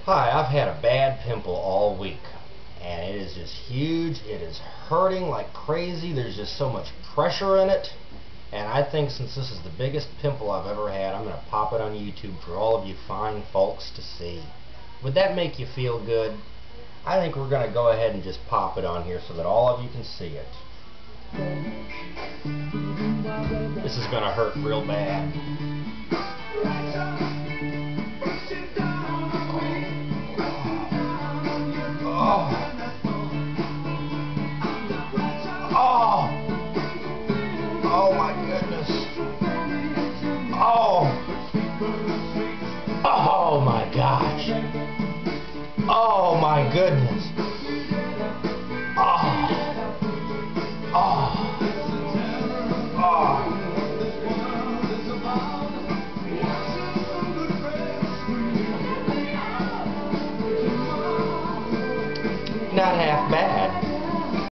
Hi, I've had a bad pimple all week, and it is just huge. It is hurting like crazy. There's just so much pressure in it, and I think since this is the biggest pimple I've ever had, I'm going to pop it on YouTube for all of you fine folks to see. Would that make you feel good? I think we're going to go ahead and just pop it on here so that all of you can see it. This is going to hurt real bad. Oh my goodness. Oh my gosh. Oh my goodness. Not half bad.